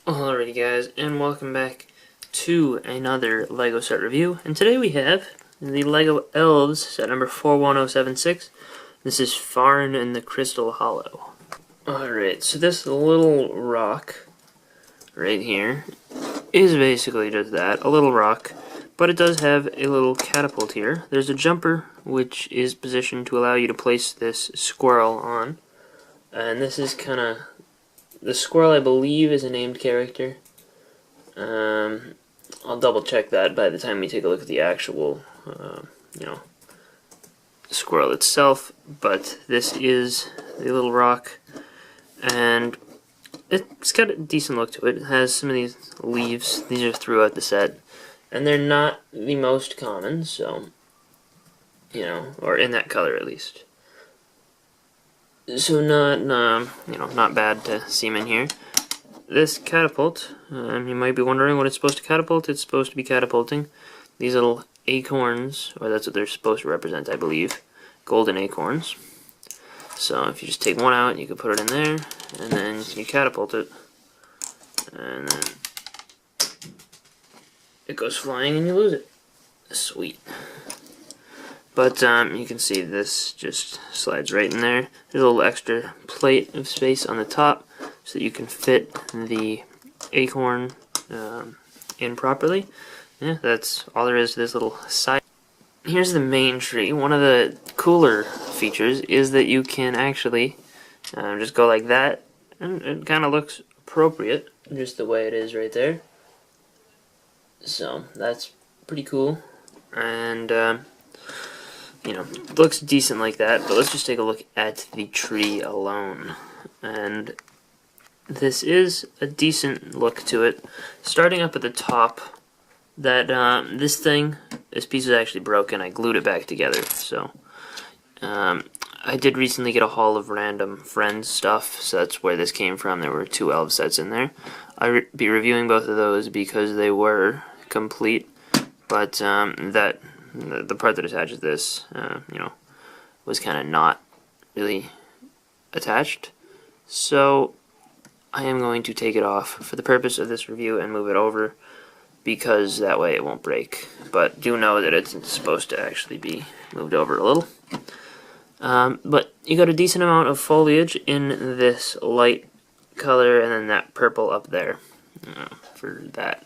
Alrighty guys, and welcome back to another LEGO set review. And today we have the LEGO Elves set number 41076. This is Farran and the Crystal Hollow. Alright, so this little rock right here is basically just that, a little rock. But it does have a little catapult here. There's a jumper which is positioned to allow you to place this squirrel on. And this is kind of... The squirrel, I believe, is a named character. I'll double check that by the time we take a look at the actual, squirrel itself. But this is the little rock, and it's got a decent look to it. It has some of these leaves. These are throughout the set, and they're not the most common, so, or in that color at least. So not bad to see them in here. This catapult, you might be wondering what it's supposed to catapult. It's supposed to be catapulting these little acorns, or that's what they're supposed to represent, I believe. Golden acorns. So if you just take one out, you can put it in there, and then you catapult it, and then it goes flying and you lose it. Sweet. But you can see this just slides right in there. There's a little extra plate of space on the top so that you can fit the acorn in properly. Yeah, that's all there is to this little side. Here's the main tree. One of the cooler features is that you can actually just go like that, and it kind of looks appropriate, just the way it is right there. So that's pretty cool, and it looks decent like that, but let's just take a look at the tree alone. And this is a decent look to it. Starting up at the top, that this piece is actually broken. I glued it back together, so I did recently get a haul of random Friends stuff, so that's where this came from. There were 2 Elves sets in there. I'll be reviewing both of those because they were complete, but the part that attaches this, was kind of not really attached. So I am going to take it off for the purpose of this review and move it over, because that way it won't break. But do know that it's supposed to actually be moved over a little. But you got a decent amount of foliage in this light color, and then that purple up there for that.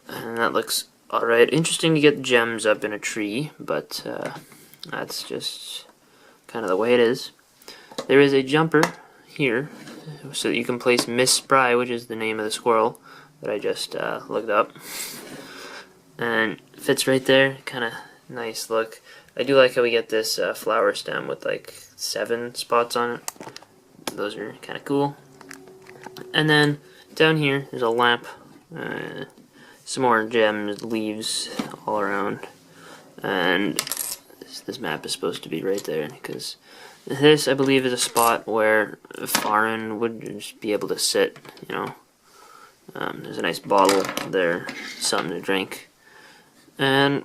And that looks alright. Interesting to get gems up in a tree, but that's just kind of the way it is. There is a jumper here so that you can place Miss Spry, which is the name of the squirrel that I just looked up. And fits right there. Kind of nice look. I do like how we get this flower stem with like 7 spots on it. Those are kind of cool. And then down here there's a lamp. Some more gems, leaves all around, and this map is supposed to be right there, because this, I believe, is a spot where Farran would just be able to sit, there's a nice bottle there, something to drink, and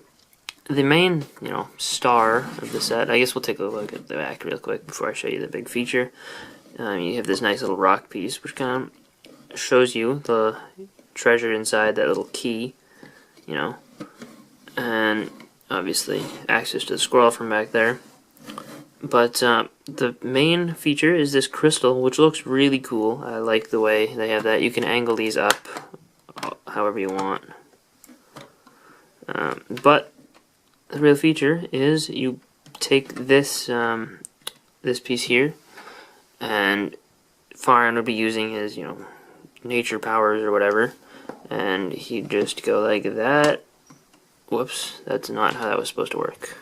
the main, star of the set, I guess we'll take a look at the back real quick before I show you the big feature. You have this nice little rock piece, which kind of shows you the treasure inside that little key, and obviously access to the squirrel from back there. But the main feature is this crystal, which looks really cool. I like the way they have that. You can angle these up however you want. But the real feature is you take this this piece here, and Farran would be using his, nature powers or whatever, and he'd just go like that. Whoops, that's not how that was supposed to work.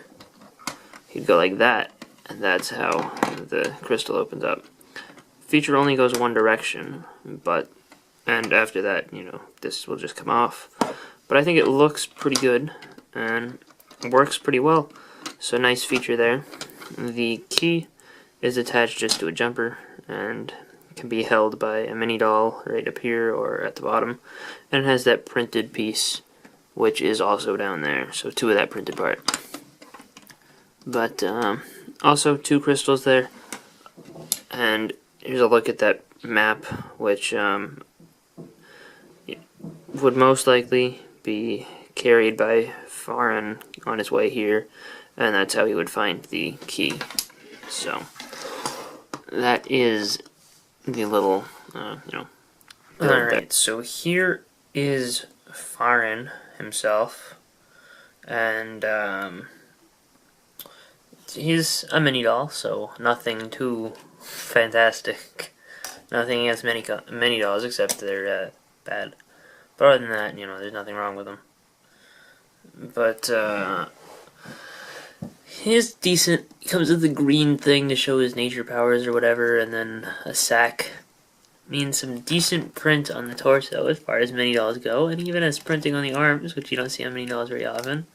He'd go like that, and that's how the crystal opens up. Feature only goes one direction, and after that, this will just come off. But I think it looks pretty good, and works pretty well. So nice feature there. The key is attached just to a jumper, and can be held by a mini doll right up here or at the bottom, and it has that printed piece, which is also down there, so 2 of that printed part. But also 2 crystals there, and here's a look at that map, which would most likely be carried by Farran on his way here, and that's how he would find the key. So that is the little, Alright, so here is Farran himself, and he's a mini doll, so nothing too fantastic. Nothing against mini dolls except they're bad. But other than that, there's nothing wrong with them. But he's decent. He comes with the green thing to show his nature powers or whatever, and then a sack. Means some decent print on the torso as far as mini dolls go, and even has printing on the arms, which you don't see on mini dolls very often.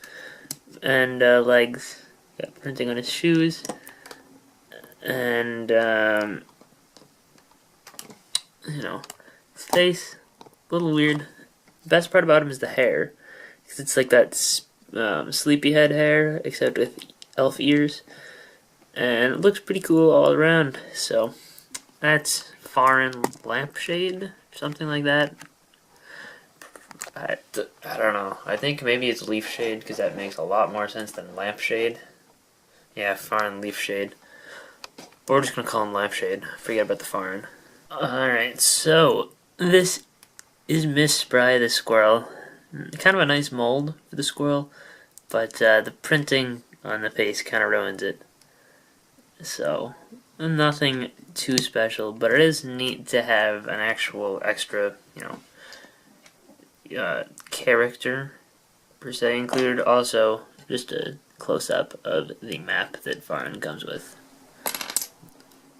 And legs, got printing on his shoes, and his face, a little weird. The best part about him is the hair, because it's like that sleepyhead hair, except with elf ears, and it looks pretty cool all around. So that's Farran Lampshade, something like that. I don't know. I think maybe it's Leaf Shade, because that makes a lot more sense than Lampshade. Yeah, Farran Leaf Shade. But we're just going to call him Lampshade. Forget about the Farran. Alright, so this is Miss Spry the squirrel. Kind of a nice mold for the squirrel, but the printing on the face kind of ruins it. So nothing too special, but it is neat to have an actual extra, character per se included. Also, just a close-up of the map that Farran comes with.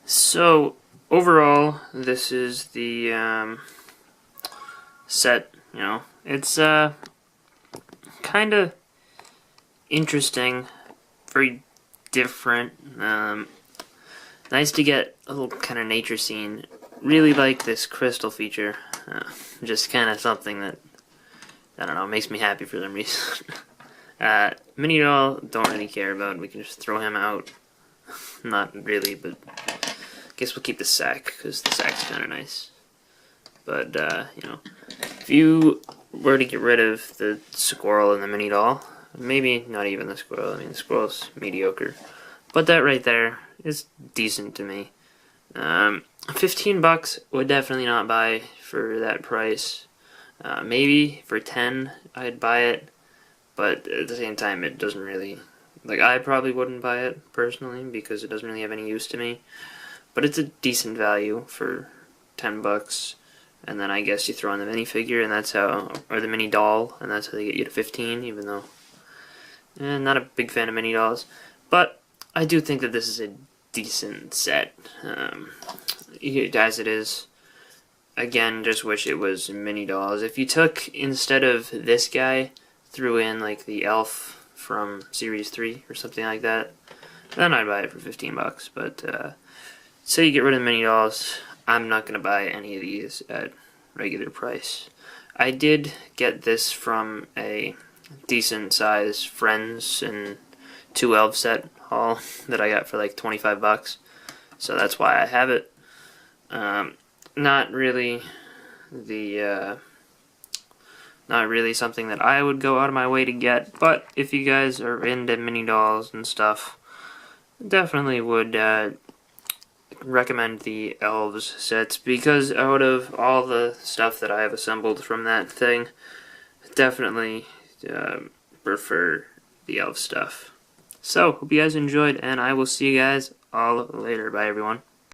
So overall, this is the set. It's kind of interesting, very different. Nice to get a little kind of nature scene. Really like this crystal feature. Just kind of something that, I don't know, makes me happy for some reason. Mini doll, don't really care about. We can just throw him out. Not really, but I guess we'll keep the sack, because the sack's kind of nice. But, if you were to get rid of the squirrel and the mini doll, maybe not even the squirrel. I mean, the squirrel's mediocre. But that right there is decent to me. $15 would definitely not buy for that price. Maybe for 10 I'd buy it, but at the same time it doesn't really, I probably wouldn't buy it personally because it doesn't really have any use to me. But it's a decent value for $10, and then I guess you throw in the minifigure, and that's how, or the mini doll, and that's how they get you to 15. Even though, not a big fan of mini dolls, but I do think that this is a decent set, as it is. Again, just wish it was mini dolls. If you took, instead of this guy, threw in like the elf from Series 3 or something like that, then I'd buy it for $15. But say you get rid of the mini dolls, I'm not going to buy any of these at regular price. I did get this from a decent size Friends and 2 Elves set haul that I got for like $25, so that's why I have it. Not really something that I would go out of my way to get, but if you guys are into mini dolls and stuff, definitely would recommend the Elves sets, because out of all the stuff that I have assembled from that thing, definitely prefer the Elf stuff. So, hope you guys enjoyed, and I will see you guys all later. Bye, everyone.